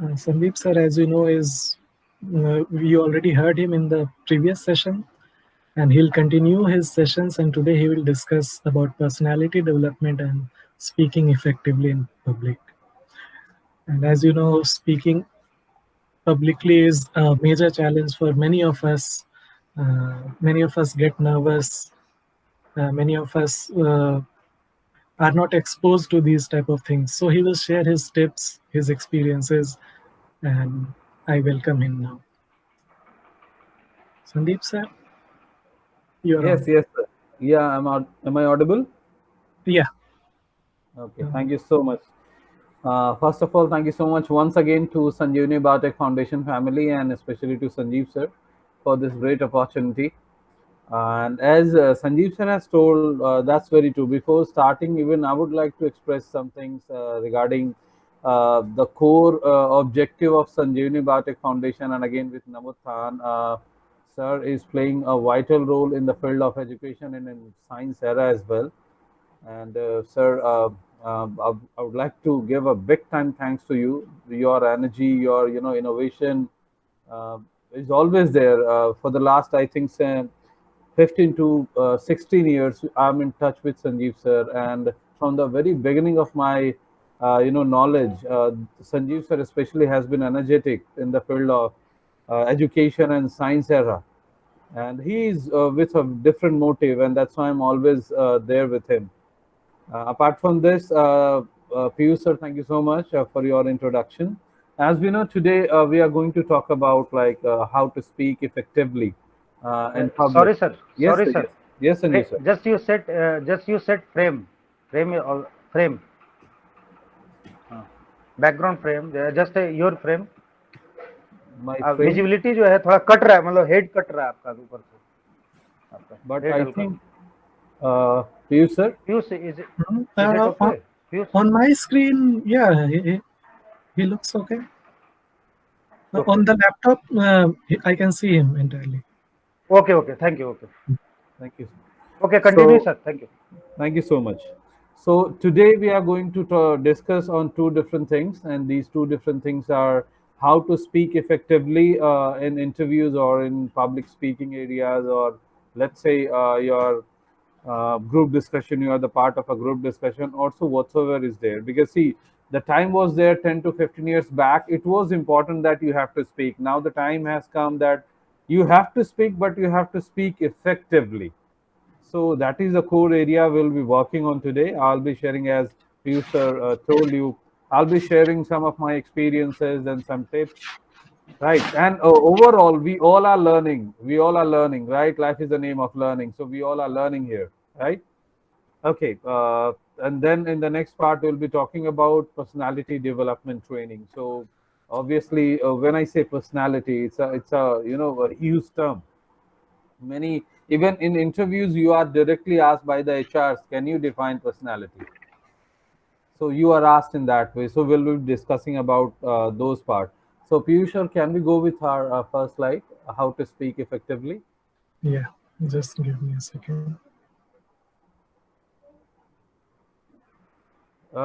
Sandeep sir, as you know, is we already heard him in the previous session, and he'll continue his sessions. And today he will discuss about personality development and speaking effectively in public. And as you know, speaking publicly is a major challenge for many of us. Many of us get nervous. Many of us are not exposed to these type of things. So he will share his tips, his experiences, and I welcome him now. Sandeep sir, you're Yes, on. yes, sir. Yeah, am I audible? Yeah. Okay, thank you so much. First of all, thank you so much once again to Sanjeevani Biotech Foundation family and especially to Sanjeev sir for this great opportunity. And as Sanjeev sir has told, that's very true. Before starting, even I would like to express some things regarding the core objective of Sanjeevani Biotech Foundation, and again with Namut Khan, sir is playing a vital role in the field of education and in science era as well. And sir, I would like to give a big time thanks to you. Your energy, your innovation uh, is always there. For the last, I think, 15 to 16 years, I'm in touch with Sanjeev sir, and from the very beginning of my knowledge, Sanjeev sir especially has been energetic in the field of education and science era, and he is with a different motive, and that's why I'm always there with him. Apart from this, Piyush sir, thank you so much for your introduction. As we know, today we are going to talk about like how to speak effectively in public. Sorry, sir. Yes, Sorry, sir. sir. Yes, yes, Sanjeev sir. Just you said frame, frame, हाँ, background frame. Just your frame. My frame, visibility जो है थोड़ा cut रहा है, मतलब head cut रहा है आपका ऊपर से, आपका but हेड I हल्का. think Piyush sir. Piyush, Hmm, is it on, okay? Piyush. on my screen, yeah, he looks okay. Okay. On the laptop, I can see him entirely. Okay. Okay. Thank you. Okay. Thank you. Okay. Continue, So sir. Thank you. thank you so much. So today we are going to discuss on two different things, and these two different things are how to speak effectively in interviews or in public speaking areas, or let's say your group discussion. You are the part of a group discussion, also whatsoever is there. Because see, the time was there 10 to 15 years back. It was important that you have to speak. Now the time has come that you have to speak, but you have to speak effectively. So that is the core area we'll be working on today. I'll be sharing, as Piyush sir told you, I'll be sharing some of my experiences and some tips. Right. And overall, we all are learning. We all are learning, right? Life is the name of learning. So we all are learning here, right? Okay. And then in the next part, we'll be talking about personality development training. So obviously, when I say personality, it's a a huge term. Many, even in interviews, you are directly asked by the HRs, can you define personality? So you are asked in that way. So we'll be discussing about those parts. So Piyush, can we go with our first slide, how to speak effectively? Yeah, just give me a second.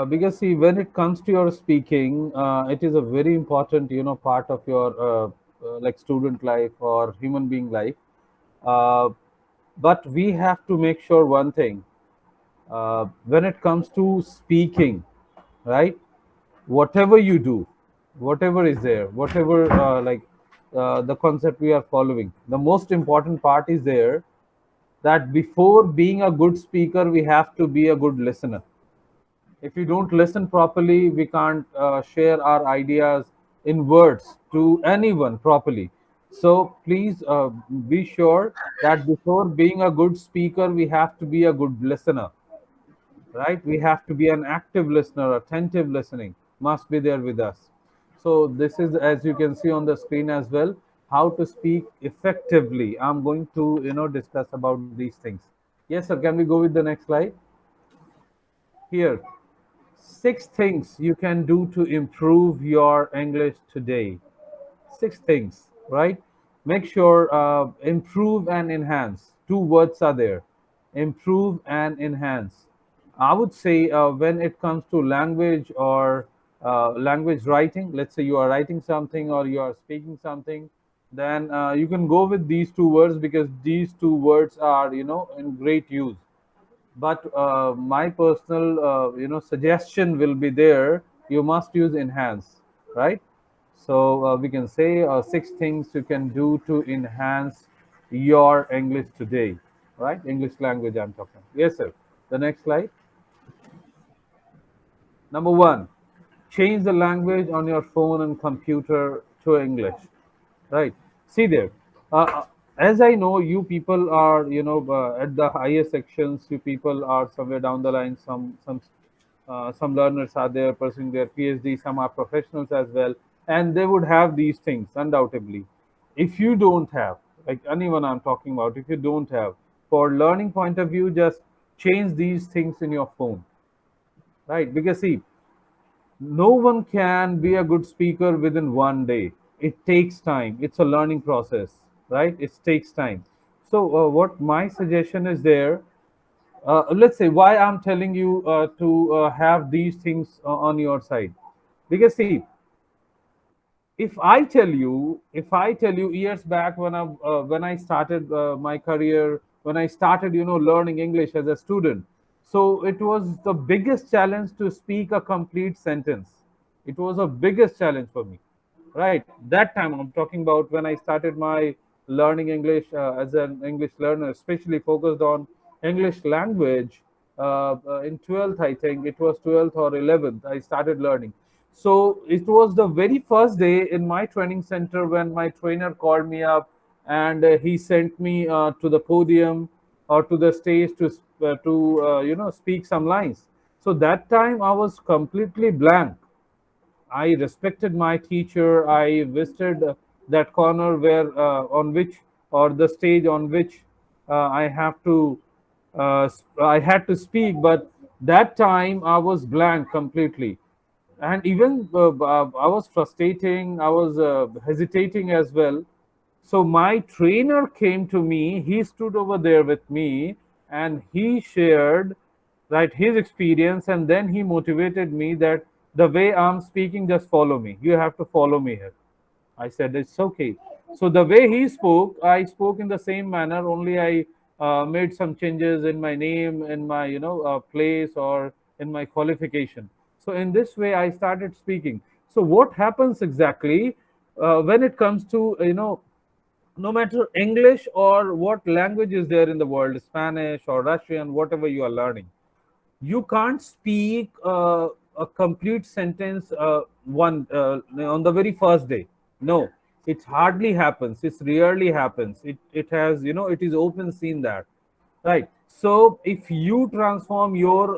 Because see, when it comes to your speaking, it is a very important, part of your like student life or human being life. Uh, but we have to make sure one thing, when it comes to speaking, right? Whatever you do, whatever is there, whatever the concept we are following, the most important part is there that before being a good speaker, we have to be a good listener. If we don't listen properly, we can't share our ideas in words to anyone properly. So please be sure that before being a good speaker, we have to be a good listener, right? We have to be an active listener, attentive listening must be there with us. So this is, as you can see on the screen as well, how to speak effectively. I'm going to, discuss about these things. Yes, sir. Can we go with the next slide? Here, 6 things you can do to improve your English today. 6 things, right? Make sure improve and enhance. Two words are there: improve and enhance. I would say when it comes to language or language writing, let's say you are writing something or you are speaking something, then you can go with these two words because these two words are, in great use. But my personal, suggestion will be there. You must use enhance, right? So we can say six things you can do to enhance your English today, right? English language I'm talking. Yes, sir. The next slide. Number one, change the language on your phone and computer to English. Right. See there. As I know, you people are, at the higher sections. You people are somewhere down the line. Some learners are there pursuing their PhD. Some are professionals as well, and they would have these things undoubtedly. If you don't have, like anyone I'm talking about, if you don't have, for learning point of view, just change these things in your phone, right? Because see, no one can be a good speaker within one day. It takes time. It's a learning process, right? It takes time. So what my suggestion is there, let's say why I'm telling you to have these things on your side, because see, if I tell you years back when I started my career, when I started learning English as a student, so it was the biggest challenge to speak a complete sentence. It was a biggest challenge for me, right? That time I'm talking about when I started my learning English as an English learner, especially focused on English language. In 12th, I think it was 12th or 11th, I started learning. So it was the very first day in my training center when my trainer called me up, and he sent me to the podium or to the stage to speak some lines. So that time I was completely blank. I respected my teacher. I visited that corner where on which, or the stage on which I had to speak, but that time I was blank completely, and even I was frustrating. I was hesitating as well. So my trainer came to me. He stood over there with me, and he shared, right, his experience, and then he motivated me that the way I'm speaking, just follow me. You have to follow me here. I said, it's okay. So the way he spoke, I spoke in the same manner, only I made some changes in my name, in my, place, or in my qualification. So in this way, I started speaking. So what happens exactly when it comes to, no matter English or what language is there in the world, Spanish or Russian, whatever you are learning, you can't speak a complete sentence one on the very first day. No, it hardly happens. It rarely happens. It has, it is open seen that, right? So if you transform your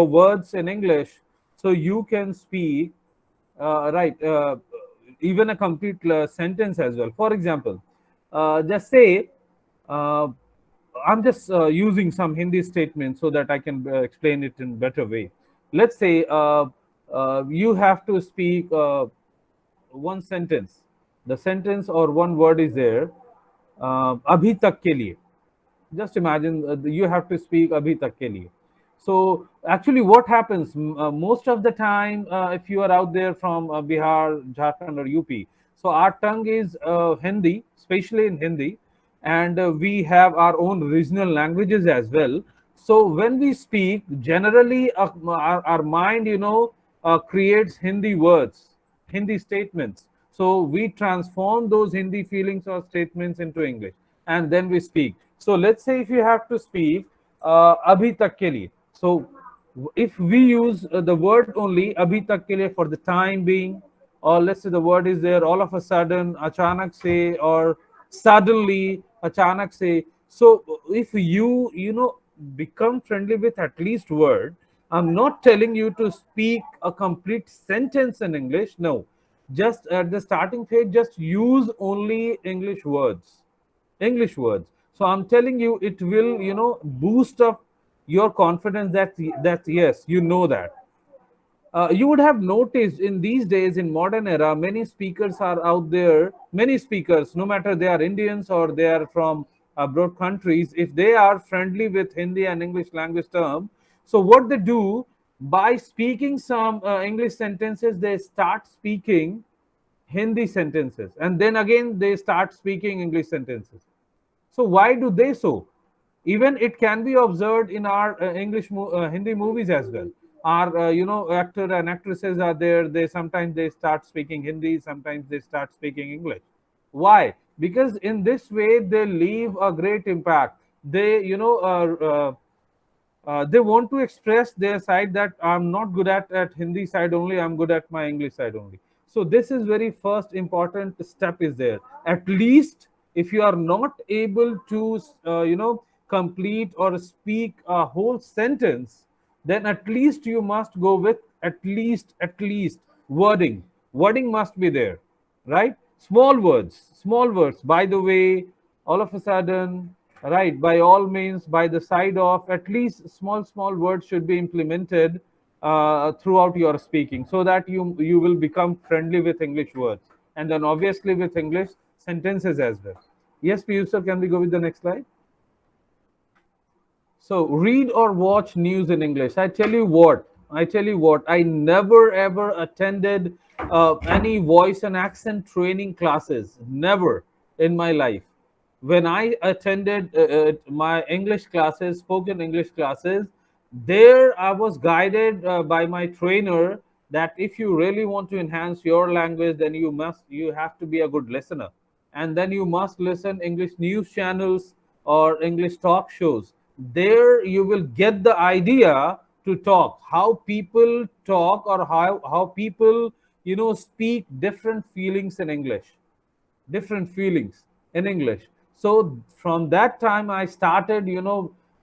words in English, so you can speak right, even a complete sentence as well. For example, just say, uh, I'm just using some Hindi statements so that I can explain it in better way. Let's say you have to speak one sentence. The sentence or one word is there, abhi tak ke liye. Just imagine you have to speak abhi tak ke liye. So actually what happens most of the time, if you are out there from Bihar, Jharkhand or UP, so our tongue is Hindi, especially in Hindi, and we have our own regional languages as well. So when we speak, generally our mind, creates Hindi words, Hindi statements. So we transform those Hindi feelings or statements into English, and then we speak. So let's say if you have to speak abhi tak ke liye. So if we use the word only abhi tak ke liye for the time being, or let's say the word is there all of a sudden, achanak se, or suddenly, achanak se. So if you become friendly with at least word, I'm not telling you to speak a complete sentence in English. No, just at the starting phase, just use only English words. English words. So I'm telling you, it will, boost up your confidence that yes, you know that. You would have noticed in these days, in modern era, many speakers are out there. Many speakers, no matter they are Indians or they are from abroad countries, if they are friendly with Hindi and English language term, so what they do, By speaking some English sentences, they start speaking Hindi sentences, and then again they start speaking English sentences. So why do they so? Even it can be observed in our Hindi movies as well. Our actor and actresses are there. They sometimes they start speaking Hindi, sometimes they start speaking English. Why? Because in this way they leave a great impact. They they want to express their side that I'm not good at Hindi side only, I'm good at my English side only. So this is very first important step is there. At least if you are not able to complete or speak a whole sentence, then at least you must go with at least wording must be there, right? Small words, by the way, all of a sudden, right, by all means, by the side of, at least small words should be implemented throughout your speaking, so that you will become friendly with English words, and then obviously with English sentences as well. Yes, Piyush sir, can we go with the next slide? So read or watch news in English. I tell you what, I never ever attended any voice and accent training classes. Never in my life. When I attended my English classes, spoken English classes, there I was guided by my trainer that if you really want to enhance your language, then you have to be a good listener, and then you must listen English news channels or English talk shows. There you will get the idea to talk, how people talk, or how people speak different feelings in English, different feelings in English. So from that time, I started,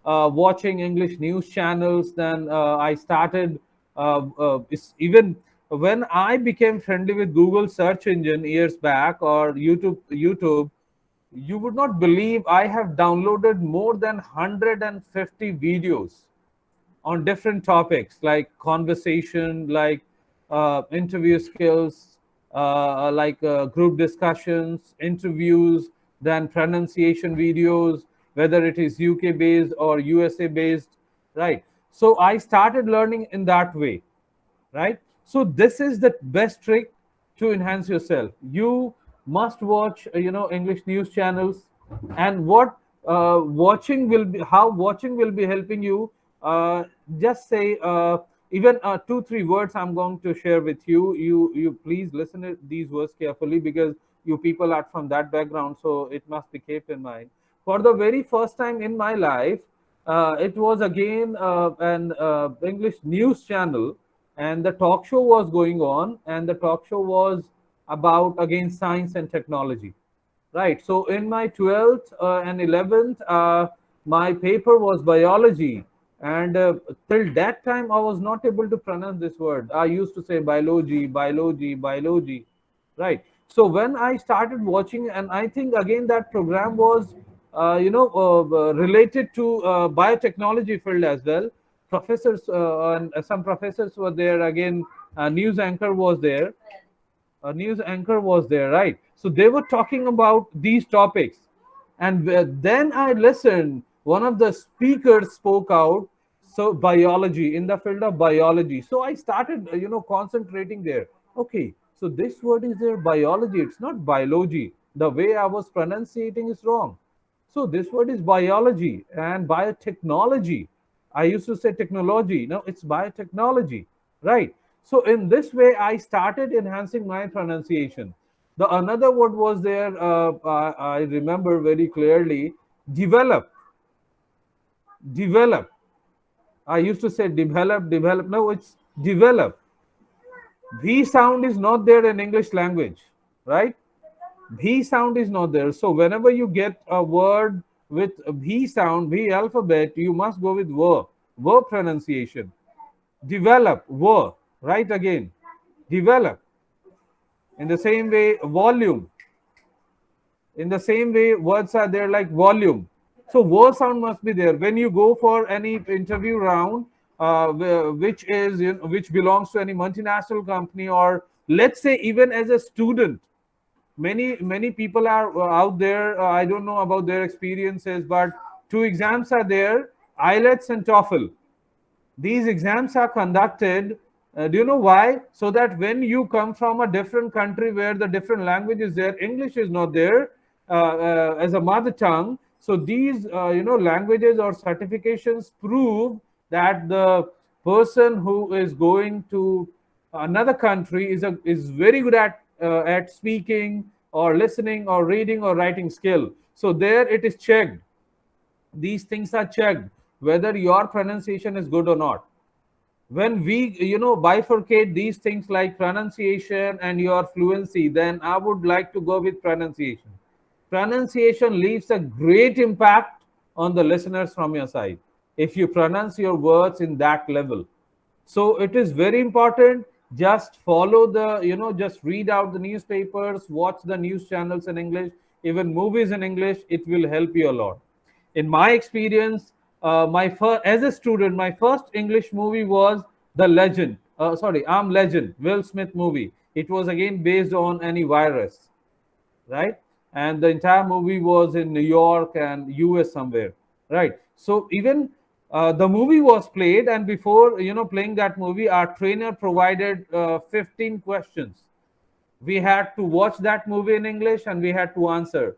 watching English news channels. Then I started, even when I became friendly with Google search engine years back, or YouTube, you would not believe I have downloaded more than 150 videos on different topics like conversation, like interview skills, like group discussions, interviews, then pronunciation videos, whether it is UK based or USA based, right? So I started learning in that way, right? So this is the best trick to enhance yourself. You must watch English news channels. And what watching will be how watching will be helping you. Just say, even 2 3 words I'm going to share with you. You please listen to these words carefully, because you people are from that background, so it must be kept in mind. For the very first time in my life, it was again an English news channel, and the talk show was going on, and the talk show was about again science and technology, right? So in my 12th and 11th, my paper was biology, and till that time I was not able to pronounce this word. I used to say biology, biology, biology, right? So when I started watching, and I think again that program was related to biotechnology field as well. Professors and some professors were there again. News anchor was there. A news anchor was there, right? So they were talking about these topics, and then I listened. One of the speakers spoke out, so biology, in the field of biology. So I started, concentrating there. Okay, so this word is there, biology. It's not biology. The way I was pronunciating is wrong. So this word is biology and biotechnology. I used to say technology. No, it's biotechnology, right? So in this way, I started enhancing my pronunciation. The another word was there. I remember very clearly. Develop, develop. I used to say develop, develop. No, it's develop. V sound is not there in English language, right? V sound is not there. So whenever you get a word with a V sound, V alphabet, you must go with ver pronunciation. Develop, ver, right again. Develop. In the same way, volume. In the same way, words are there like volume. So ver sound must be there. When you go for any interview round, which is which belongs to any multinational company, or let's say even as a student, many people are out there. I don't know about their experiences, but two exams are there: IELTS and TOEFL. These exams are conducted, do you know why? So that when you come from a different country where the different language is there, English is not there as a mother tongue. So these, languages or certifications prove that the person who is going to another country is very good at speaking or listening or reading or writing skill. So there it is checked. These things are checked whether your pronunciation is good or not. When we bifurcate these things like pronunciation and your fluency, then I would like to go with pronunciation. Pronunciation leaves a great impact on the listeners from your side if you pronounce your words in that level. So it is very important. Just follow the, just read out the newspapers, watch the news channels in English, even movies in English. It will help you a lot. In my experience, my first as a student, my first English movie was The Legend. Sorry, I'm Legend, Will Smith movie. It was again based on any virus, right? And the entire movie was in New York and US somewhere, right? So even the movie was played, and before playing that movie, our trainer provided 15 questions. We had to watch that movie in English and we had to answer.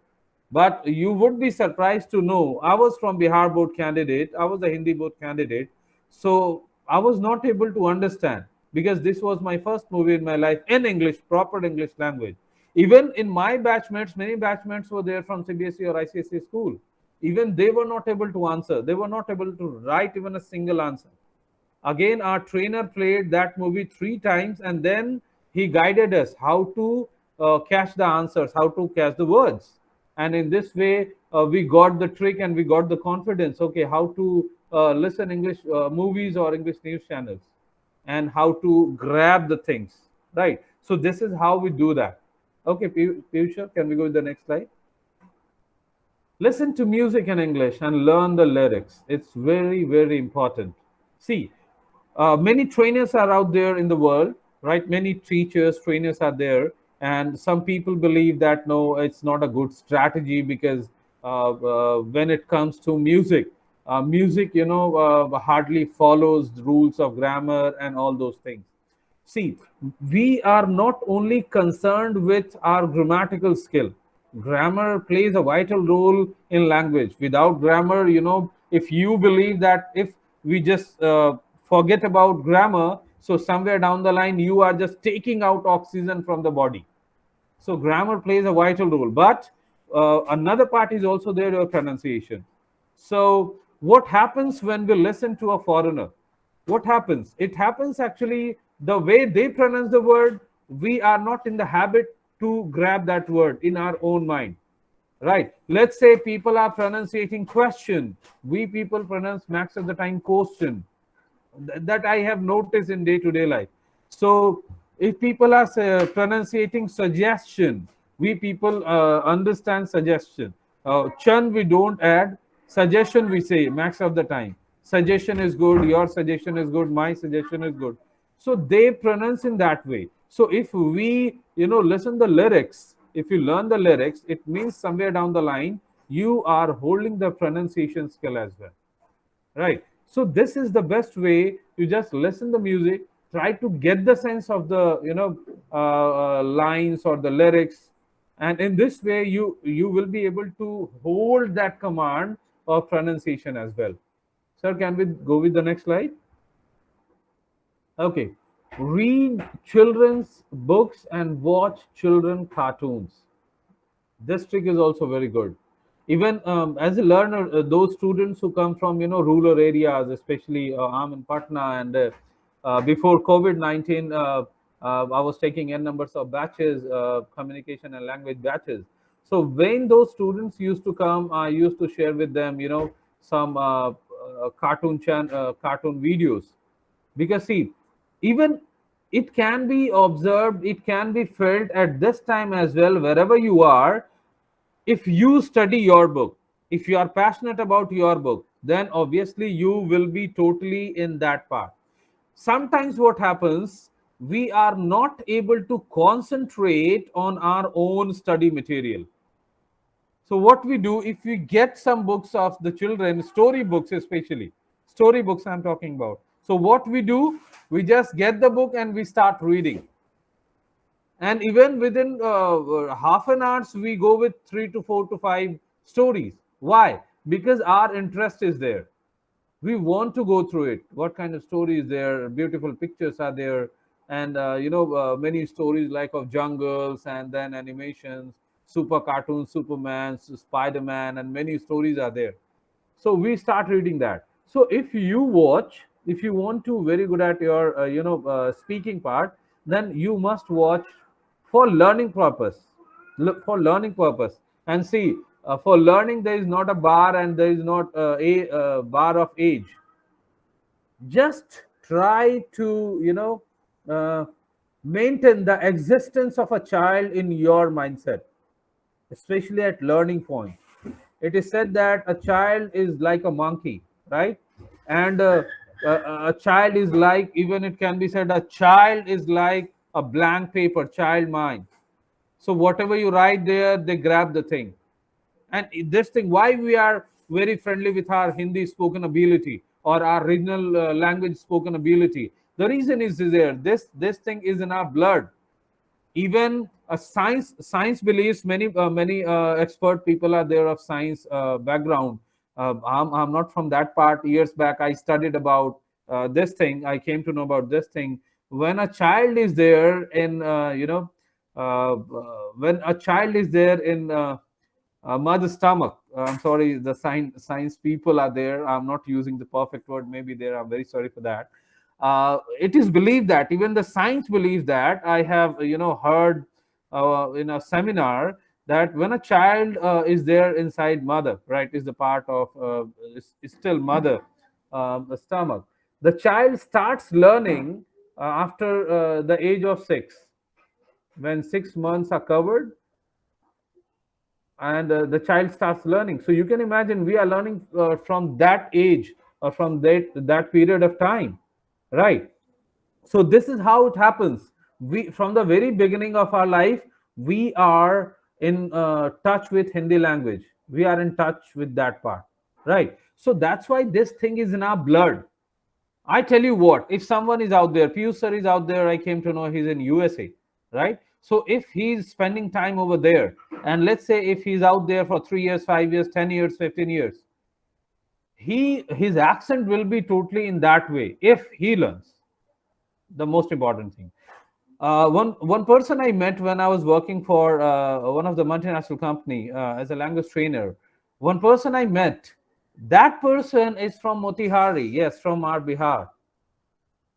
But you would be surprised to know I was from Bihar board candidate, I was a Hindi board candidate. So I was not able to understand because this was my first movie in my life in English, proper English language. Even in my batchmates, many batchmates were there from CBSE or ICSE school. Even they were not able to answer. They were not able to write even a single answer. Again, our trainer played that movie 3 times, and then he guided us how to catch the answers, how to catch the words. And in this way, we got the trick and we got the confidence. Okay, how to listen English movies or English news channels, and how to grab the things. Right. So this is how we do that. Okay, Piyusha, can we go to the next slide? Listen to music in English and learn the lyrics. It's very, very important. See, many trainers are out there in the world, right? Many teachers, trainers are there, and some people believe that no, it's not a good strategy because when it comes to music, hardly follows the rules of grammar and all those things. See, we are not only concerned with our grammatical skill. Grammar plays a vital role in language. Without grammar, if you believe that if we just forget about grammar, so somewhere down the line, you are just taking out oxygen from the body. So grammar plays a vital role, but another part is also there, your pronunciation. So what happens when we listen to a foreigner? What happens? It happens actually the way they pronounce the word, we are not in the habit to grab that word in our own mind. Right. Let's say people are pronouncing question. We people pronounce max of the time question. That I have noticed in day-to-day life. So if people are pronouncing suggestion, we people understand suggestion. Chun we don't add, suggestion we say max of the time. Suggestion is good, your suggestion is good, my suggestion is good. So they pronounce in that way. So if we listen the lyrics, if you learn the lyrics, it means somewhere down the line you are holding the pronunciation skill as well. Right. So this is the best way. You just listen the music, try to get the sense of the lines or the lyrics, and in this way you will be able to hold that command of pronunciation as well. Sir, can we go with the next slide? Okay. Read children's books and watch children cartoons. This trick is also very good. Even as a learner, those students who come from rural areas, especially I'm in Patna, and before COVID-19, I was taking n numbers of batches, communication and language batches. So when those students used to come, I used to share with them some cartoon videos, because see, even it can be observed, it can be felt at this time as well, wherever you are. If you study your book, if you are passionate about your book, then obviously you will be totally in that part. Sometimes what happens, we are not able to concentrate on our own study material. So what we do, if we get some books of the children, story books especially, story books I'm talking about, So what we do, we just get the book and we start reading. And even within half an hour, we go with 3 to 4 to 5 stories. Why? Because our interest is there. We want to go through it. What kind of story is there? Beautiful pictures are there, and many stories like of jungles, and then animations, super cartoons, Superman, Spider-Man, and many stories are there. So we start reading that. So if you watch, if you want to very good at your speaking part, then you must watch for learning purpose. Look for learning purpose, and see, for learning there is not a bar, and there is not a bar of age. Just try to uh, maintain the existence of a child in your mindset, especially at learning point. It is said that a child is like a monkey, right? And a child is like, even it can be said, a child is like a blank paper, child mind. So whatever you write there, they grab the thing. And this thing, why we are very friendly with our Hindi spoken ability or our regional language spoken ability, the reason is there, this thing is in our blood. Even science believes, many expert people are there of science background. I'm not from that part. Years back I studied about this thing. I came to know about this thing. When a child is there in when a child is there in mother's stomach, I'm sorry, the science people are there, I'm not using the perfect word, maybe there, I'm very sorry for that. It is believed that, even the science believes that, I have heard in a seminar, that when a child is there inside mother, right, is the part of is still mother, the stomach, the child starts learning after the age of 6. When 6 months are covered, and the child starts learning. So you can imagine, we are learning from that age, or from that period of time, right? So this is how it happens. We, from the very beginning of our life, we are in touch with Hindi language, we are in touch with that part, right? So that's why this thing is in our blood. I tell you what, if someone is out there, Piyush sir is out there, I came to know he's in USA, right? So if he's spending time over there, and let's say if he's out there for 3 years, 5 years, 10 years, 15 years, his accent will be totally in that way if he learns. The most important thing. One person I met when I was working for one of the multinational company as a language trainer. One person I met, that person is from Motihari, yes, from our Bihar,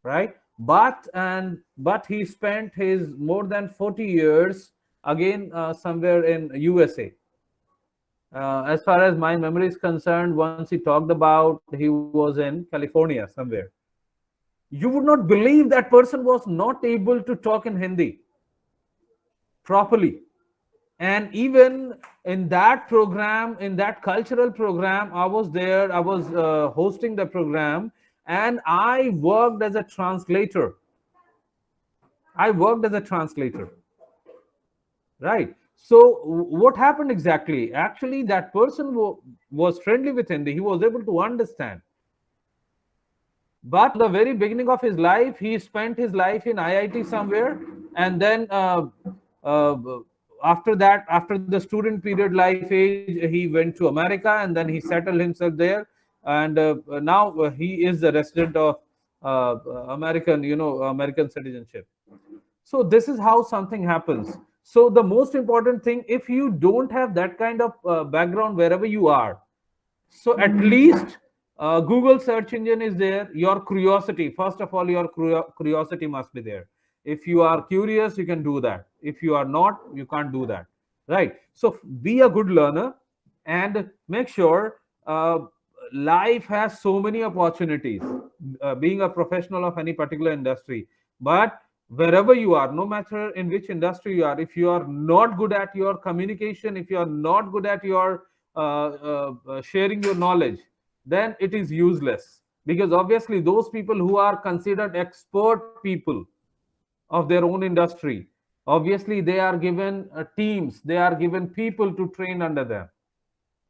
right? But he spent his more than 40 years again somewhere in USA. As far as my memory is concerned, once he talked about, he was in California somewhere. You would not believe that person was not able to talk in Hindi properly. And even in that program, in that cultural program, I was there, I was hosting the program, and I worked as a translator. I worked as a translator, right? So what happened exactly? Actually, that person was friendly with Hindi. He was able to understand. But the very beginning of his life, he spent his life in IIT somewhere, and then uh, after that, after the student period life age, he went to America, and then he settled himself there, and now he is a resident of American, American citizenship. So this is how something happens. So the most important thing, if you don't have that kind of background wherever you are, so at least Google search engine is there. Your curiosity, first of all, your curiosity must be there. If you are curious, you can do that. If you are not, you can't do that, right? So be a good learner, and make sure life has so many opportunities, being a professional of any particular industry. But wherever you are, no matter in which industry you are, if you are not good at your communication, if you are not good at your sharing your knowledge, then it is useless. Because obviously those people who are considered expert people of their own industry, obviously they are given teams, they are given people to train under them,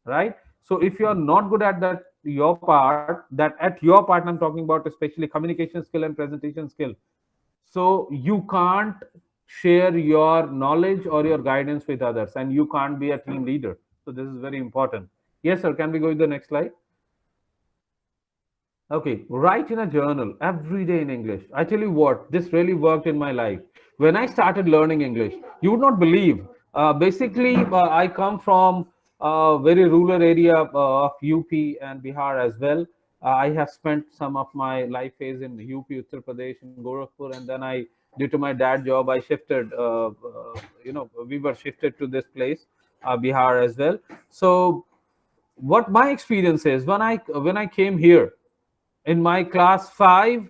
right? So if you are not good at that your part, that at your part I'm talking about, especially communication skill and presentation skill. So you can't share your knowledge or your guidance with others, and you can't be a team leader. So this is very important. Yes, sir. Can we go to the next slide? Okay, write in a journal every day in English. I tell you what, this really worked in my life. When I started learning English, you would not believe. I come from a very rural area of UP and Bihar as well. I have spent some of my life phase in UP, Uttar Pradesh, in Gorakhpur, and then due to my dad job, I shifted. We were shifted to this place, Bihar as well. So, what my experience is when I came here in my class 5,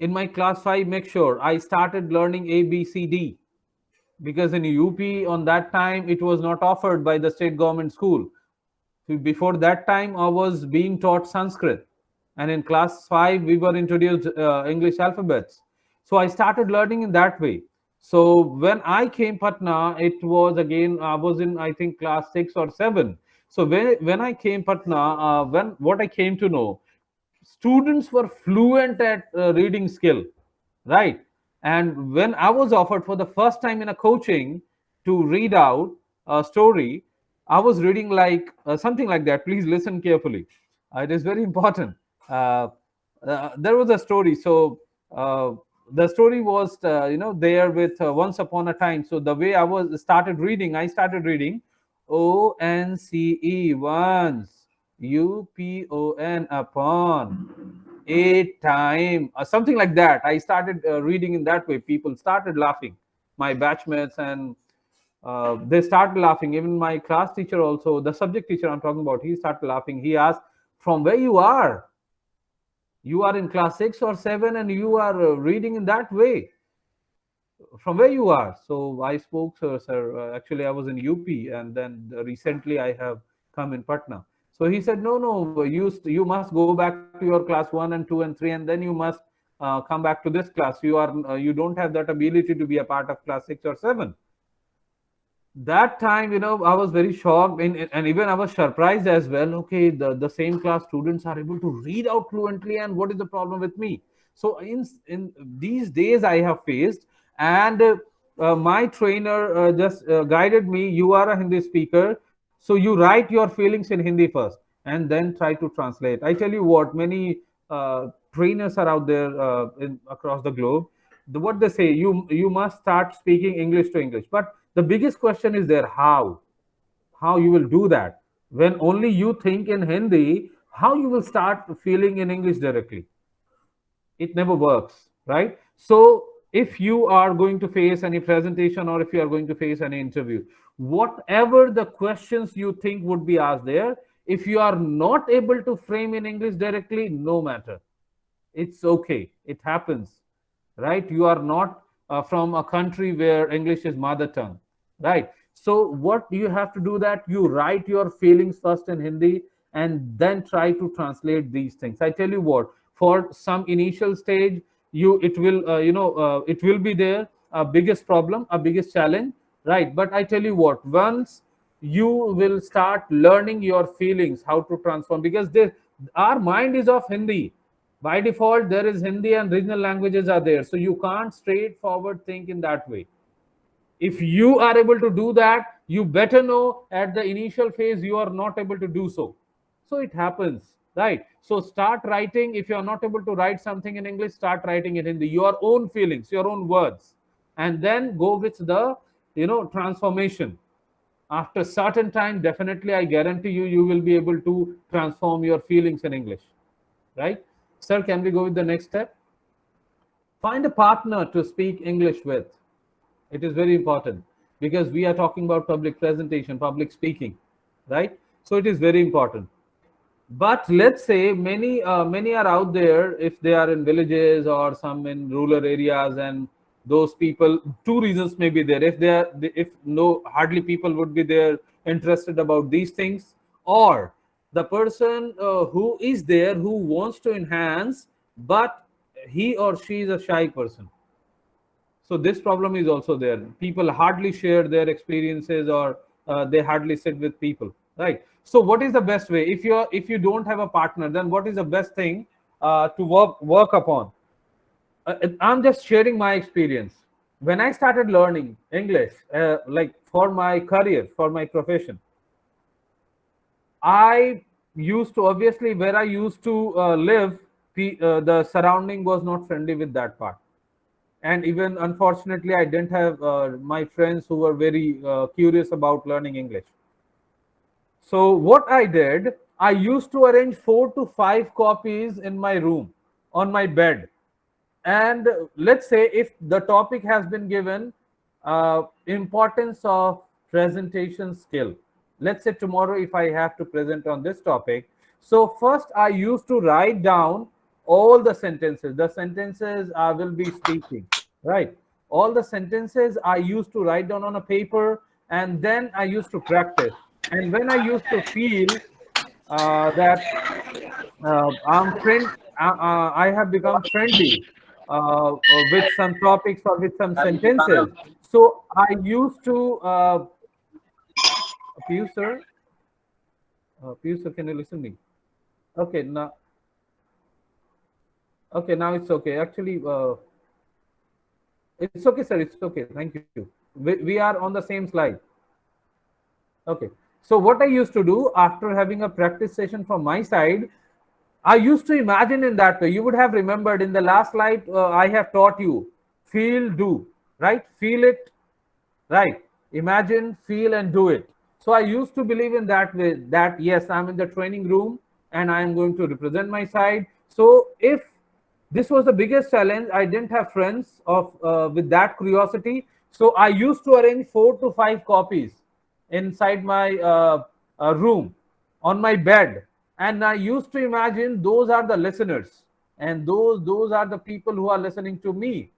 make sure I started learning ABCD, because in UP on that time it was not offered by the state government school. So before that time I was being taught Sanskrit, and in class 5 we were introduced English alphabets. So I started learning in that way. So when I came Patna, it was again, I was in, I think, class 6 or 7. So when I came Patna, when what I came to know, students were fluent at reading skill, right? And when I was offered for the first time in a coaching to read out a story, I was reading like something like that. Please listen carefully. It is very important. uh, there was a story. So uh, the story was there with once upon a time. So the way I started reading ONCE, once, UPON, upon, eight time, something like that. I started reading in that way. People started laughing, my batchmates, and they started laughing. Even my class teacher, also the subject teacher I'm talking about, he started laughing. He asked, from where you are? You are in class 6 or 7 and you are reading in that way. From where you are? So I spoke, sir, actually I was in UP, and then recently I have come in Patna. So he said, no, you must go back to your class 1 and 2 and 3, and then you must come back to this class. You don't have that ability to be a part of class 6 or 7. That time, I was very shocked, and even I was surprised as well. Okay, the same class students are able to read out fluently, and what is the problem with me? So in these days I have faced, and my trainer just guided me. You are a Hindi speaker, so you write your feelings in Hindi first, and then try to translate. I tell you what, many trainers are out there across the globe. What they say, you must start speaking English to English, but the biggest question is there, how you will do that when only you think in Hindi? How you will start feeling in English directly? It never works, right? So if you are going to face any presentation, or if you are going to face any interview, whatever the questions you think would be asked there, if you are not able to frame in English directly, no matter, it's okay, it happens, right? You are not from a country where English is mother tongue, right? So what you have to do, that you write your feelings first in Hindi, and then try to translate these things. I tell you what, for some initial stage, it will be there a biggest problem, a biggest challenge, right? But I tell you what, once you will start learning your feelings, how to transform, because our mind is of Hindi. By default, there is Hindi and regional languages are there, so you can't straightforward think in that way. If you are able to do that, you better know at the initial phase you are not able to do so. So it happens, right? So start writing. If you are not able to write something in English, start writing it in your own feelings, your own words, and then go with the transformation. After certain time, definitely I guarantee you, you will be able to transform your feelings in English, right? Sir, can we go with the next step? Find a partner to speak English with. It is very important, because we are talking about public presentation, public speaking, right? So it is very important. But let's say many are out there, if they are in villages or some in rural areas, and those people, two reasons may be there. If no, hardly people would be there interested about these things, or the person who is there, who wants to enhance, but he or she is a shy person. So this problem is also there. People hardly share their experiences, or they hardly sit with people. right? So what is the best way? If you don't have a partner, then what is the best thing to work upon? I'm just sharing my experience. When I started learning English, like for my career, for my profession, I used to, obviously where I used to live, the surrounding was not friendly with that part. And even unfortunately, I didn't have my friends who were very curious about learning English. So what I did, I used to arrange 4 to 5 copies in my room on my bed. And let's say if the topic has been given, importance of presentation skill. Let's say tomorrow if I have to present on this topic, so first I used to write down all the sentences I will be speaking, right? All the sentences I used to write down on a paper, and then I used to practice. And when I used to feel that I have become friendly with some topics or with some sentences. So I used to, Piyush sir, Piyush sir, can you listen to me? Okay, now it's okay. Actually, it's okay, sir. It's okay. Thank you. We are on the same slide. Okay. So what I used to do after having a practice session from my side, I used to imagine in that way. You would have remembered in the last slide, I have taught you feel, do, right? Feel it, right? Imagine, feel, and do it. So I used to believe in that way that yes, I'm in the training room and I am going to represent my side. So if this was the biggest challenge, I didn't have friends of with that curiosity. So I used to arrange 4 to 5 copies inside my room on my bed, and I used to imagine those are the listeners, and those are the people who are listening to me.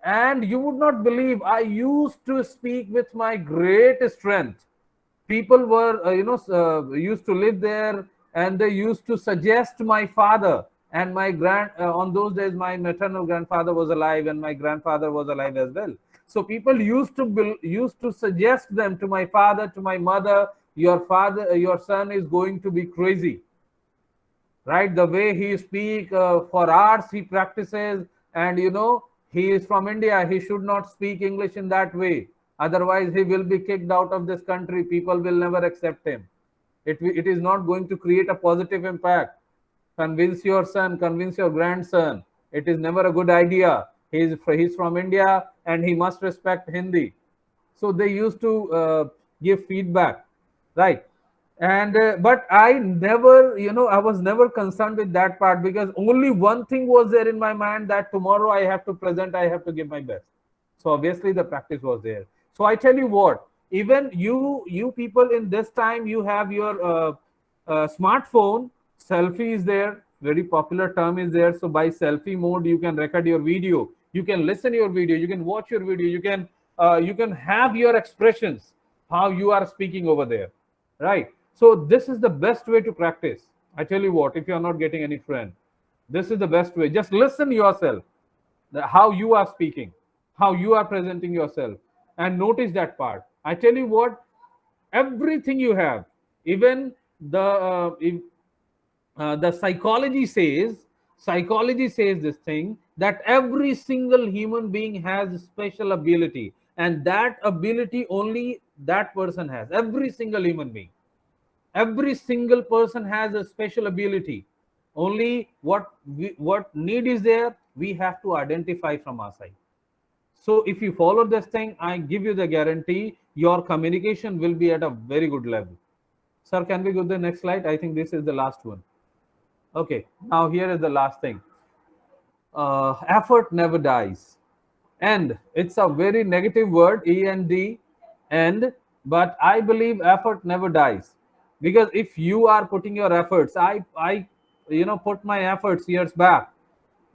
And you would not believe, I used to speak with my great strength. People were used to live there, and they used to suggest my father and my on those days my maternal grandfather was alive and my grandfather was alive as well. So people used to suggest them to my father, to my mother, your son is going to be crazy, right? The way he speak for hours he practices, and he is from India, he should not speak English in that way, otherwise he will be kicked out of this country, people will never accept him. It is not going to create a positive impact. Convince your son, convince your grandson, it is never a good idea. He's from India and he must respect Hindi. So they used to give feedback, right? And but I never, I was never concerned with that part, because only one thing was there in my mind, that tomorrow I have to present, I have to give my best. So obviously the practice was there. So I tell you what, even you people in this time, you have your smartphone, selfie is there, very popular term is there. So by selfie mode you can record your video, you can listen your video, you can watch your video, you can have your expressions, how you are speaking over there, right? So this is the best way to practice. I tell you what, if you are not getting any friend, this is the best way. Just listen yourself, how you are speaking, how you are presenting yourself, and notice that part. I tell you what, everything you have, even the psychology says this thing, that every single human being has a special ability, and that ability only that person has. Every single human being, every single person has a special ability. Only what need is there, we have to identify from our side. So if you follow this thing, I give you the guarantee your communication will be at a very good level. Sir, can we go to the next slide? I think this is the last one. Okay, now here is the last thing. Effort never dies. And it's a very negative word, END, and, but I believe effort never dies. Because if you are putting your efforts, I put my efforts years back,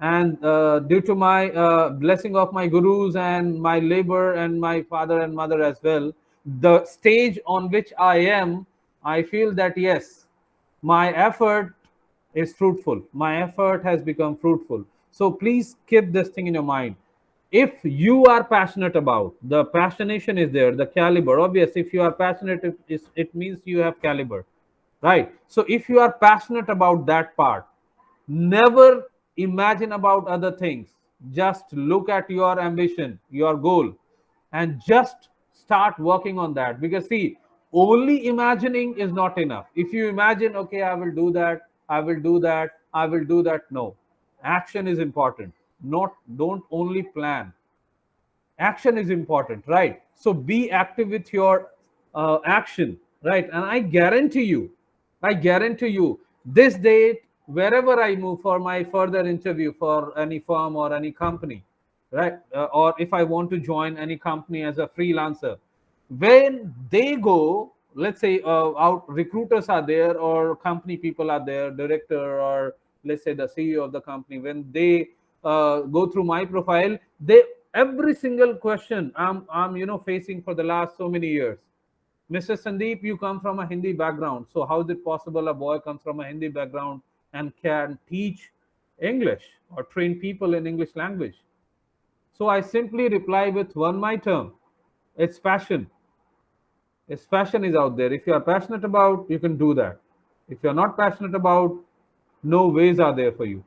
and due to my blessing of my gurus and my labor and my father and mother as well, the stage on which I am, I feel that yes, my effort is fruitful, my effort has become fruitful. So please keep this thing in your mind. if you are passionate about, the passionation is there, the caliber, obvious, if you are passionate, it means you have caliber, right? So if you are passionate about that part, never imagine about other things. Just look at your ambition, your goal, and just start working on that. Because see, only imagining is not enough. If you imagine, okay, I will do that, I will do that, I will do that, no, action is important. Not, don't only plan. Action is important, right? So be active with your action, right? And I guarantee you this date, wherever I move for my further interview for any firm or any company, right? Or if I want to join any company as a freelancer, when they go, let's say out recruiters are there or company people are there, director or let's say the CEO of the company, when they go through my profile, they, every single question I'm facing for the last so many years, Mr. Sandeep, you come from a Hindi background, so how is it possible a boy comes from a Hindi background and can teach English or train people in English language? So I simply reply with one my term, it's passion. Yes, passion is out there. If you are passionate about, you can do that. If you are not passionate about, no ways are there for you.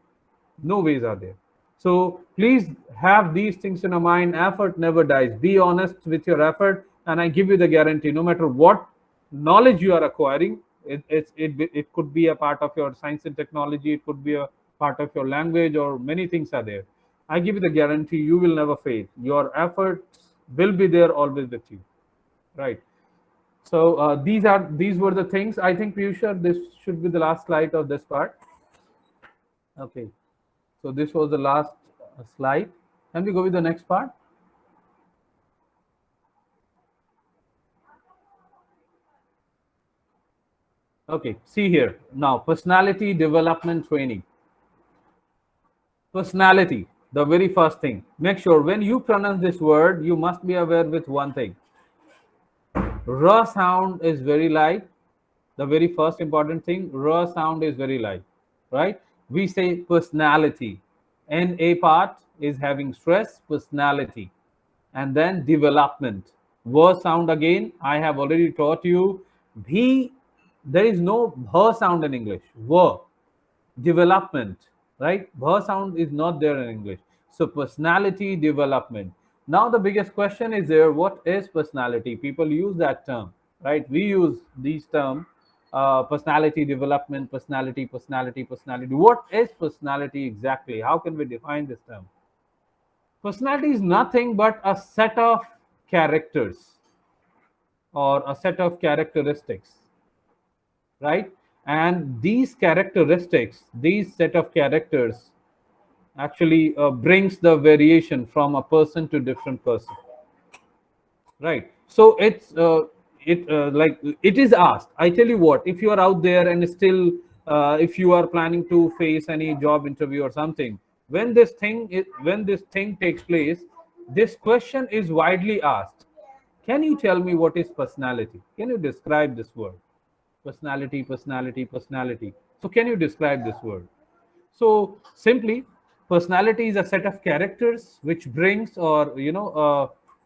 No ways are there. So please have these things in your mind. Effort never dies. Be honest with your effort, and I give you the guarantee. No matter what knowledge you are acquiring, it could be a part of your science and technology. It could be a part of your language, or many things are there. I give you the guarantee. You will never fail. Your efforts will be there always with you. Right. So these were the things. I think Piyusha, this should be the last slide of this part. Okay. So this was the last slide. Can we go with the next part? Okay. See here now, personality development training. Personality, the very first thing. Make sure when you pronounce this word, you must be aware with one thing. R sound is very light. The very first important thing, R sound is very light, right? We say personality. NA part is having stress, personality. And then development. V sound again, I have already taught you. V, there is no her sound in English. V, development, right? Bha sound is not there in English. So personality development. Now the biggest question is there, what is personality? People use that term, right? We use these terms, personality development, personality. What is personality exactly? How can we define this term? Personality is nothing but a set of characters or a set of characteristics, right? And these characteristics, these set of characters actually brings the variation from a person to different person, right? So like it is asked. I tell you what, if you are out there and still if you are planning to face any job interview or something, when this thing takes place, this question is widely asked. Can you tell me what is personality? Can you describe this word? Personality. So can you describe this word? So simply, personality is a set of characters which brings, or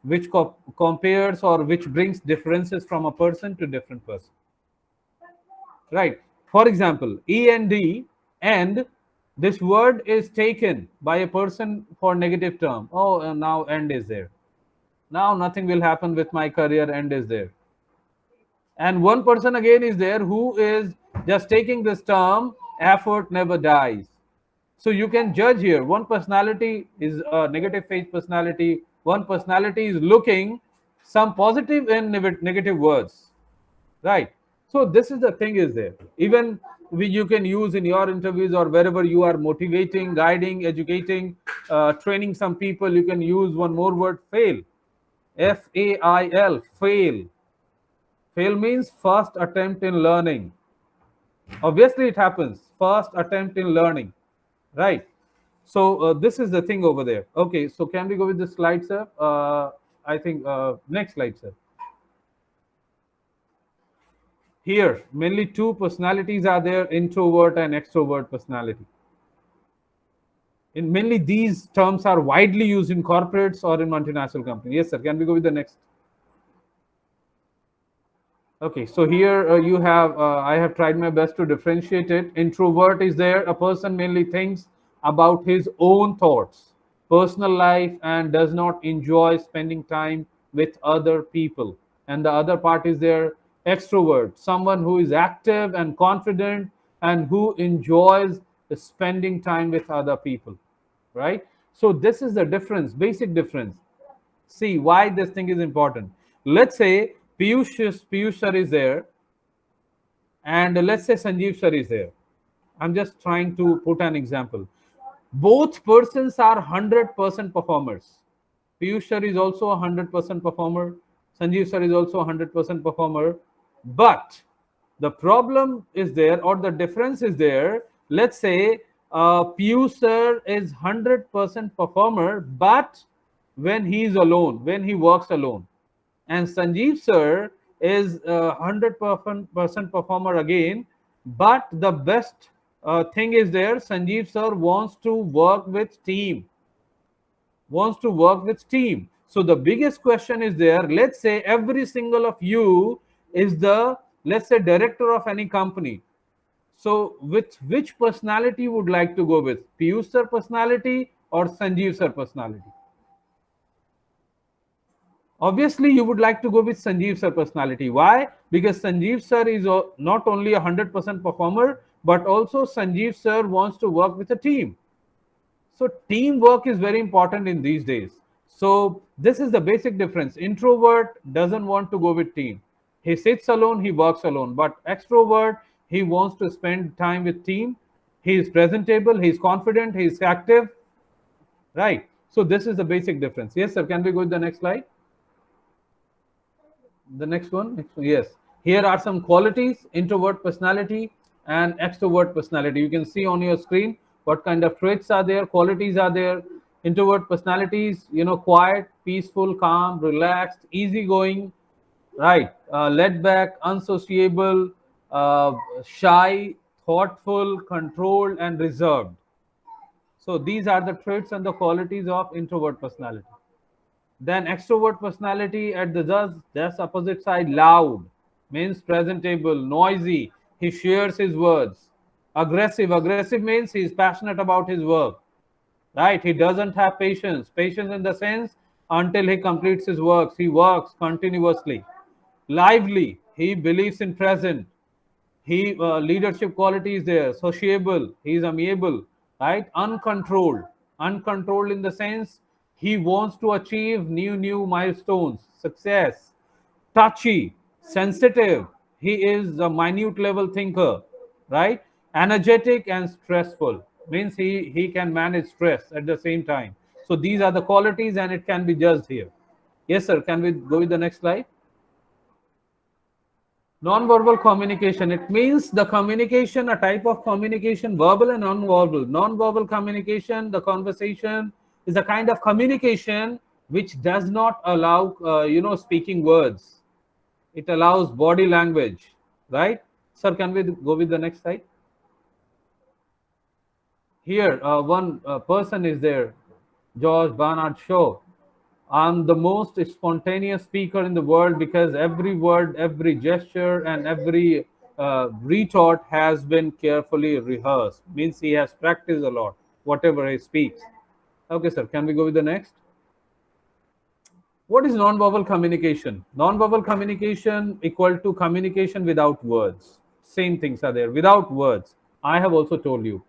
which compares or which brings differences from a person to different person, right? For example, and this word is taken by a person for negative term. Oh, now end is there. Now nothing will happen with my career, end is there. And one person again is there who is just taking this term, effort never dies. So you can judge here. One personality is a negative phase personality. One personality is looking some positive and negative words, right? So this is the thing is there. Even you can use in your interviews or wherever you are motivating, guiding, educating, training some people, you can use one more word, fail. Fail, fail. Fail means first attempt in learning. Obviously, it happens. First attempt in learning, right? So this is the thing over there. Okay, so can we go with the slide, sir? I think next slide, sir. Here, mainly two personalities are there: introvert and extrovert personality. In mainly these terms are widely used in corporates or in multinational companies. Yes, sir. Can we go with the next? Okay, so here you have, I have tried my best to differentiate it. Introvert is there. A person mainly thinks about his own thoughts, personal life, and does not enjoy spending time with other people. And the other part is there, extrovert, someone who is active and confident and who enjoys spending time with other people, right? So this is the difference, basic difference. See why this thing is important. Let's say Piyush sir is there, and let's say Sanjeev sir is there. I'm just trying to put an example. Both persons are 100% performers. Piyush sir is also a 100% performer. Sanjeev sir is also a 100% performer. But the problem is there, or the difference is there. Let's say Piyush sir is 100% performer, but when he is alone, when he works alone, and Sanjeev sir is 100% performer again. But the best thing is there, Sanjeev sir wants to work with team, wants to work with team. So the biggest question is there. Let's say every single of you is the, let's say, director of any company. So with which personality you would like to go with? Piyush sir personality or Sanjeev sir personality? Obviously, you would like to go with Sanjeev sir personality. Why? Because Sanjeev sir is not only a 100% performer, but also Sanjeev sir wants to work with a team. So teamwork is very important in these days. So this is the basic difference. Introvert doesn't want to go with team. He sits alone, he works alone. But extrovert, he wants to spend time with team. He is presentable, he is confident, he is active. Right. So this is the basic difference. Yes, sir. Can we go to the next slide? The next one, yes. Here are some qualities: introvert personality and extrovert personality. You can see on your screen what kind of traits are there, qualities are there. Introvert personalities, quiet, peaceful, calm, relaxed, easygoing, right? Laid back, unsociable, shy, thoughtful, controlled, and reserved. So these are the traits and the qualities of introvert personality. Then extrovert personality at the just opposite side, loud, means presentable, noisy. He shares his words. Aggressive. Aggressive means he is passionate about his work. Right? He doesn't have patience. Patience in the sense until he completes his works. He works continuously. Lively. He believes in present. He leadership qualities there. Sociable. He is amiable. Right? Uncontrolled in the sense he wants to achieve new milestones, success. Touchy, sensitive. He is a minute level thinker, right? Energetic and stressful, means he can manage stress at the same time. So these are the qualities, and it can be judged here. Yes, sir. Can we go with the next slide? Non-verbal communication. It means the communication, a type of communication, verbal and non-verbal. Non-verbal communication, the conversation is a kind of communication which does not allow, speaking words. It allows body language, right? Sir, can we go with the next slide? Here, one person is there, George Bernard Shaw. I'm the most spontaneous speaker in the world because every word, every gesture, and every retort has been carefully rehearsed. Means he has practiced a lot, whatever he speaks. Okay, sir. Can we go with the next? What is non-verbal communication? Non-verbal communication equal to communication without words. Same things are there, without words. I have also told you.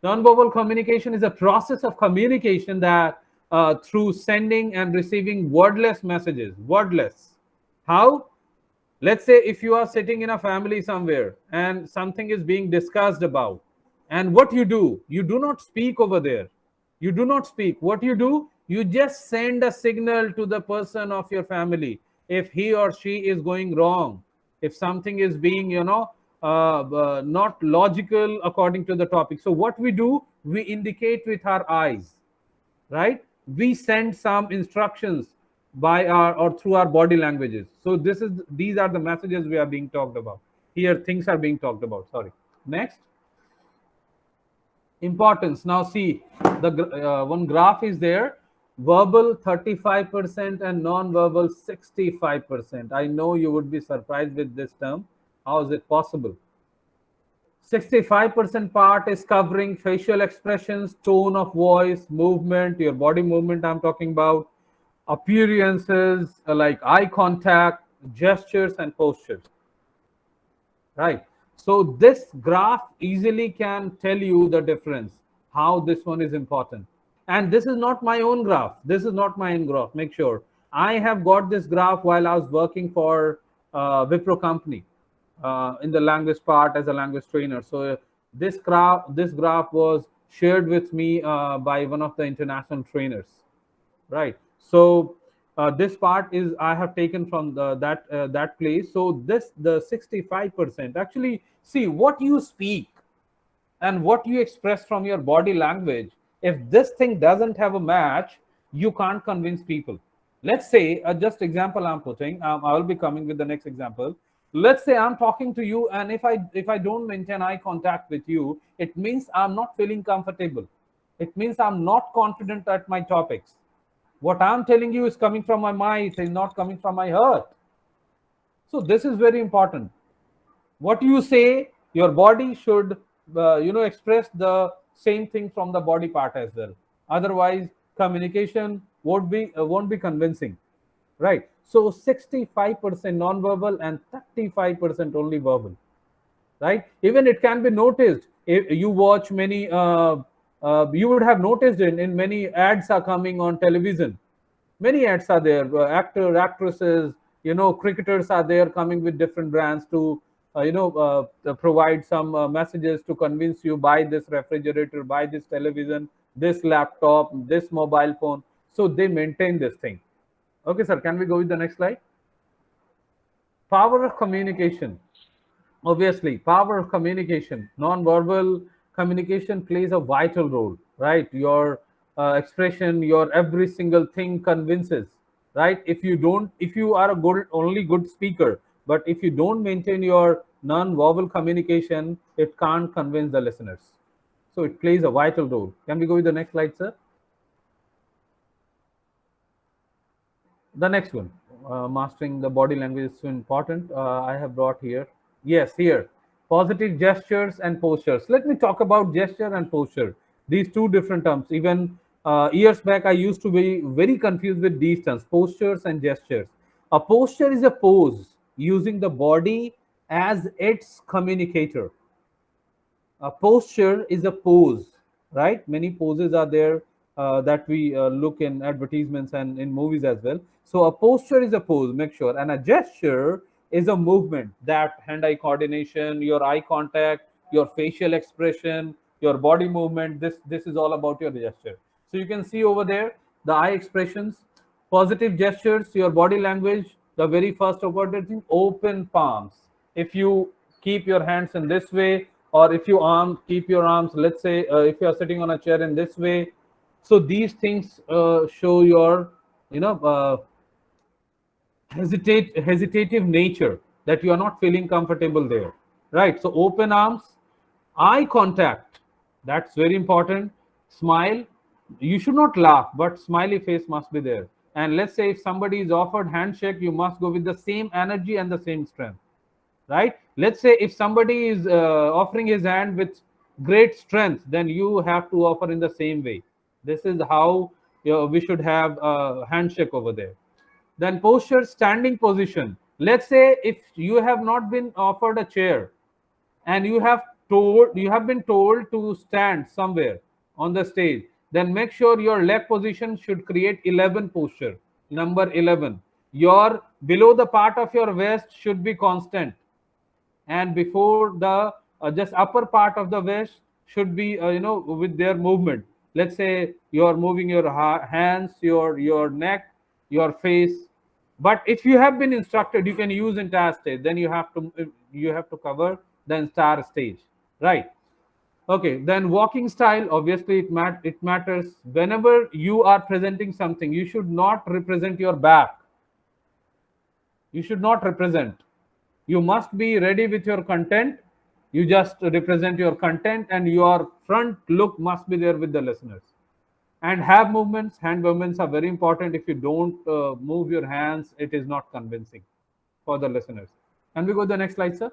Non-verbal communication is a process of communication that through sending and receiving wordless messages. Wordless. How? Let's say if you are sitting in a family somewhere and something is being discussed about, and what you do not speak over there. You do not speak. What you do, you just send a signal to the person of your family if he or she is going wrong, if something is being not logical according to the topic. So what we do, we indicate with our eyes, right? We send some instructions by our or through our body languages. So these are the messages we are being talked about here. Things are being talked about. Sorry. Next. Importance. Now see, the one graph is there. Verbal 35% and non-verbal 65%. I know you would be surprised with this term. How is it possible? 65% part is covering facial expressions, tone of voice, movement, your body movement I'm talking about, appearances like eye contact, gestures and postures. Right. So this graph easily can tell you the difference, how this one is important. And this is not my own graph. This is not my own graph. Make sure. I have got this graph while I was working for Wipro company in the language part as a language trainer. So this graph was shared with me by one of the international trainers. Right. So this part is I have taken from that place. So this the 65% actually see what you speak and what you express from your body language. If this thing doesn't have a match, you can't convince people. Let's say just example I'm putting. I will be coming with the next example. Let's say I'm talking to you, and if I don't maintain eye contact with you, it means I'm not feeling comfortable. It means I'm not confident at my topics. What I'm telling you is coming from my mind, it's not coming from my heart. So this is very important. What you say, your body should express the same thing from the body part as well. Otherwise, communication won't be convincing, right? So 65% non-verbal and 35% only verbal, right? Even it can be noticed if you watch many. You would have noticed in many ads are coming on television. Many ads are there. Actresses, cricketers are there coming with different brands to, provide some messages to convince you buy this refrigerator, buy this television, this laptop, this mobile phone. So they maintain this thing. Okay, sir. Can we go with the next slide? Power of communication. Obviously, power of communication, non-verbal communication plays a vital role, right? Your expression, your every single thing convinces, right? If you are a good speaker, but if you don't maintain your non-verbal communication, it can't convince the listeners. So it plays a vital role. Can we go with the next slide, sir? The next one, mastering the body language is so important. I have brought here. Yes, here. Positive gestures and postures. Let me talk about gesture and posture. These two different terms. Even years back, I used to be very confused with these terms, postures and gestures. A posture is a pose using the body as its communicator. A posture is a pose, right? Many poses are there that we look in advertisements and in movies as well. So a posture is a pose, make sure. And a gesture is a movement, that hand-eye coordination, your eye contact, your facial expression, your body movement. This is all about your gesture. So you can see over there the eye expressions, positive gestures, your body language. The very first important thing, open palms. If you keep your hands in this way, or if you keep your arms, let's say if you are sitting on a chair in this way, so these things show your you know uh, hesitative nature, that you are not feeling comfortable there, right? So open arms, eye contact, that's very important. Smile, you should not laugh, but smiley face must be there. And let's say if somebody is offered handshake, you must go with the same energy and the same strength, right? Let's say if somebody is offering his hand with great strength, then you have to offer in the same way. This is how we should have a handshake over there. Then posture, standing position. Let's say if you have not been offered a chair, and you have been told to stand somewhere on the stage, then make sure your leg position should create 11 posture. Number 11, your below the part of your waist should be constant, and before the just upper part of the waist should be with their movement. Let's say you are moving your hands, your neck, your face. But if you have been instructed you can use entire stage, then you have to cover the entire stage, right? Okay, then walking style, obviously it matters. Whenever you are presenting something, you should not represent your back. You should not represent. You must be ready with your content, You just represent your content, and your front look must be there with the listeners. And have movements. Hand movements are very important. If you don't move your hands, it is not convincing for the listeners. Can we go to the next slide, sir?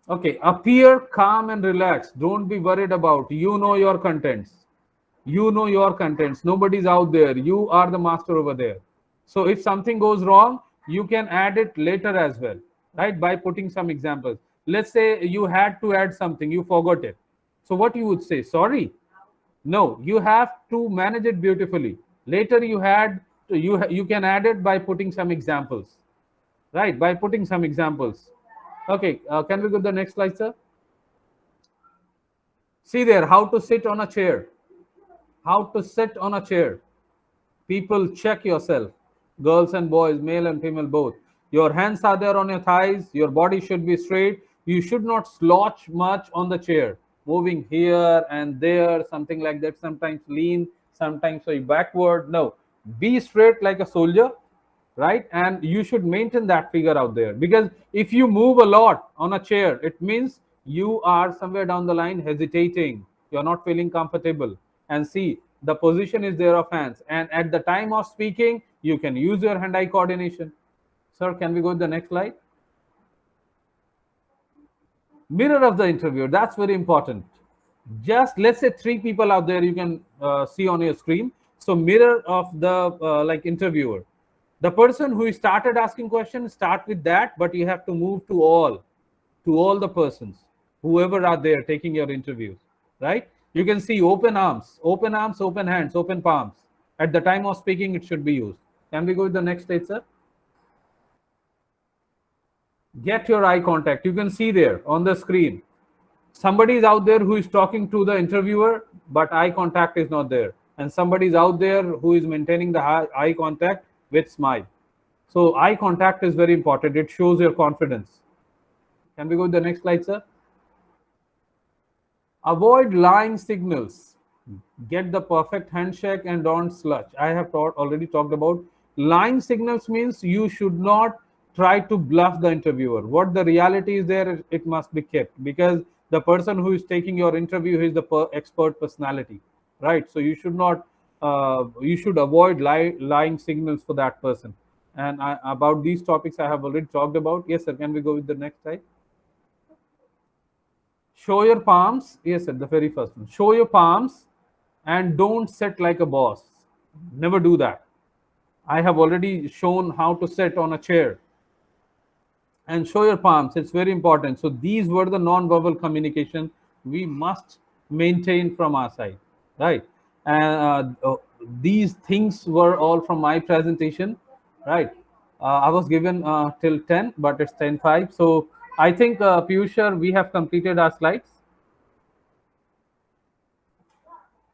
Okay, appear calm and relaxed. Don't be worried about. You know your contents. You know your contents. Nobody's out there. You are the master over there. So if something goes wrong, you can add it later as well, right? By putting some examples. Let's say you had to add something, you forgot it. So what you would say? Sorry. No, you have to manage it beautifully. Later you can add it by putting some examples, right? By putting some examples. Okay, can we go to the next slide, sir? See there, how to sit on a chair. How to sit on a chair. People, check yourself. Girls and boys, male and female both. Your hands are there on your thighs. Your body should be straight. You should not slouch much on the chair, moving here and there, something like that. Sometimes lean, sometimes so backward. No, be straight like a soldier, right? And you should maintain that figure out there, because if you move a lot on a chair, it means you are somewhere down the line hesitating. You're not feeling comfortable. And see, the position is there of hands, and at the time of speaking you can use your hand-eye coordination. Sir, can we go to the next slide? Mirror of the interviewer, that's very important. Just let's say three people out there, you can see on your screen. So mirror of the like interviewer, the person who started asking questions, start with that, but you have to move to all the persons, whoever are there taking your interviews, right? You can see open arms, open arms, open hands, open palms. At the time of speaking, it should be used. Can we go to the next stage, sir? Get your eye contact. You can see there on the screen, somebody is out there who is talking to the interviewer, but eye contact is not there. And somebody is out there who is maintaining the eye contact with smile. So eye contact is very important. It shows your confidence. Can we go to the next slide, sir? Avoid lying signals. Get the perfect handshake and don't slouch. I have already talked about lying signals. Means you should not try to bluff the interviewer. What the reality is there, it must be kept, because the person who is taking your interview is the expert personality, right? So you should not, you should avoid lying signals for that person. And about these topics I have already talked about. Yes, sir. Can we go with the next slide? Show your palms. Yes, sir. The very first one. Show your palms and don't sit like a boss. Never do that. I have already shown how to sit on a chair. And show your palms. It's very important. So these were the non-verbal communication we must maintain from our side, right? And these things were all from my presentation, right? I was given till 10, but it's 10:05. So I think, Piyush, we have completed our slides.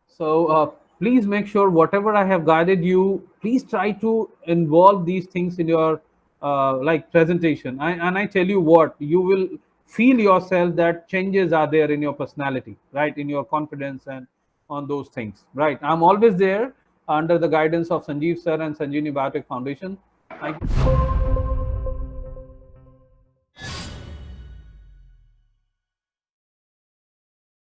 So please make sure whatever I have guided you, please try to involve these things in your like presentation. And I tell you what, you will feel yourself that changes are there in your personality, right? In your confidence and on those things, right? I'm always there under the guidance of Sanjeev sir and Sanjeevani Biotech Foundation. Thank you.